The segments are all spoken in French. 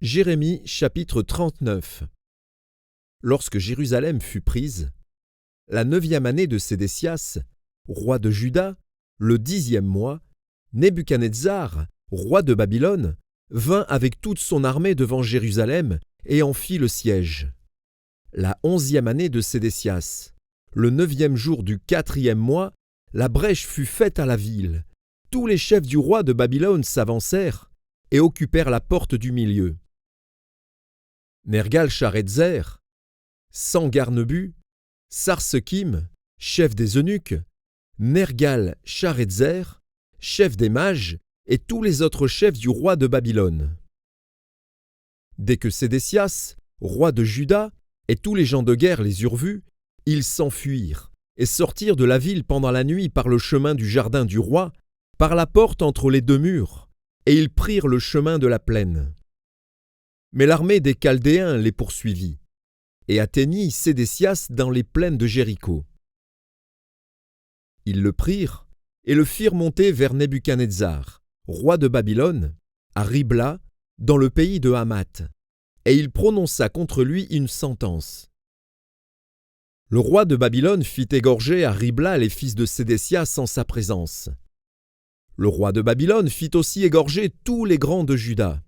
Jérémie chapitre 39. Lorsque Jérusalem fut prise, la 9e année de Sédécias, roi de Juda, le 10e mois, Nebuchadnezzar, roi de Babylone, vint avec toute son armée devant Jérusalem et en fit le siège. La 11e année de Sédécias, le 9e jour du 4e mois, la brèche fut faite à la ville. Tous les chefs du roi de Babylone s'avancèrent et occupèrent la porte du milieu. Nergal-Sharezer, Sangarnebu, Sarsekim, chef des eunuques, Nergal-Sharezer, chef des mages, et tous les autres chefs du roi de Babylone. Dès que Sédécias, roi de Juda, et tous les gens de guerre les eurent vus, ils s'enfuirent et sortirent de la ville pendant la nuit par le chemin du jardin du roi, par la porte entre les deux murs, et ils prirent le chemin de la plaine. Mais l'armée des Chaldéens les poursuivit, et atteignit Sédécias dans les plaines de Jéricho. Ils le prirent et le firent monter vers Nebuchadnezzar, roi de Babylone, à Ribla, dans le pays de Hamath, et il prononça contre lui une sentence. Le roi de Babylone fit égorger à Ribla les fils de Sédécias en sa présence. Le roi de Babylone fit aussi égorger tous les grands de Juda.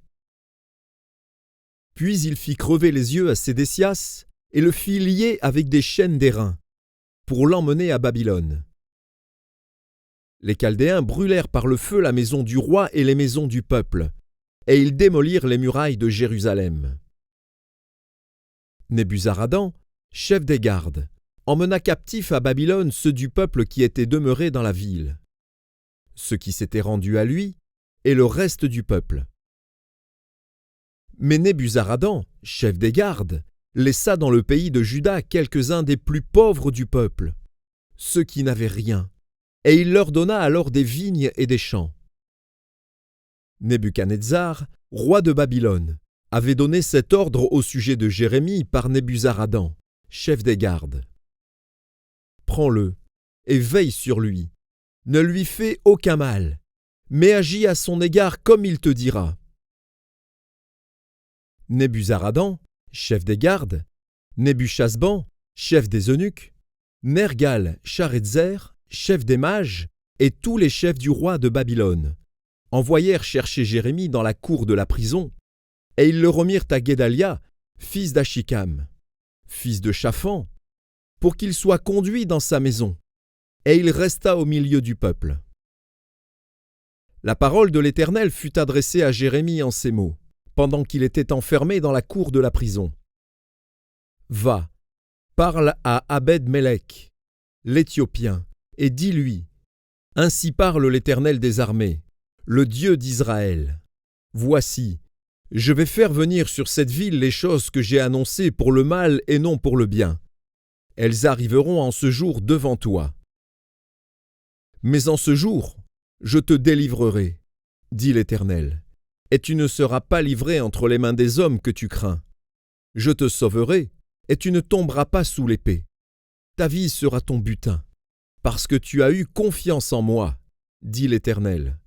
Puis il fit crever les yeux à Sédécias et le fit lier avec des chaînes d'airain, pour l'emmener à Babylone. Les Chaldéens brûlèrent par le feu la maison du roi et les maisons du peuple, et ils démolirent les murailles de Jérusalem. Nebuzaradan, chef des gardes, emmena captifs à Babylone ceux du peuple qui étaient demeurés dans la ville, ceux qui s'étaient rendus à lui, et le reste du peuple. Mais Nebuzaradan, chef des gardes, laissa dans le pays de Juda quelques-uns des plus pauvres du peuple, ceux qui n'avaient rien, et il leur donna alors des vignes et des champs. Nebuchadnezzar, roi de Babylone, avait donné cet ordre au sujet de Jérémie par Nebuzaradan, chef des gardes. Prends-le et veille sur lui, ne lui fais aucun mal, mais agis à son égard comme il te dira. Nebuzaradan, chef des gardes, Nebuchasban, chef des eunuques, Nergal-Sharezer, chef des mages, et tous les chefs du roi de Babylone, envoyèrent chercher Jérémie dans la cour de la prison, et ils le remirent à Guédalia, fils d'Achikam, fils de Shaphan, pour qu'il soit conduit dans sa maison, et il resta au milieu du peuple. La parole de l'Éternel fut adressée à Jérémie en ces mots, pendant qu'il était enfermé dans la cour de la prison. Va, parle à Abed-Mélec, l'Éthiopien, et dis-lui, ainsi parle l'Éternel des armées, le Dieu d'Israël. Voici, je vais faire venir sur cette ville les choses que j'ai annoncées pour le mal et non pour le bien. Elles arriveront en ce jour devant toi. Mais en ce jour, je te délivrerai, dit l'Éternel, et tu ne seras pas livré entre les mains des hommes que tu crains. Je te sauverai, et tu ne tomberas pas sous l'épée. Ta vie sera ton butin, parce que tu as eu confiance en moi, dit l'Éternel.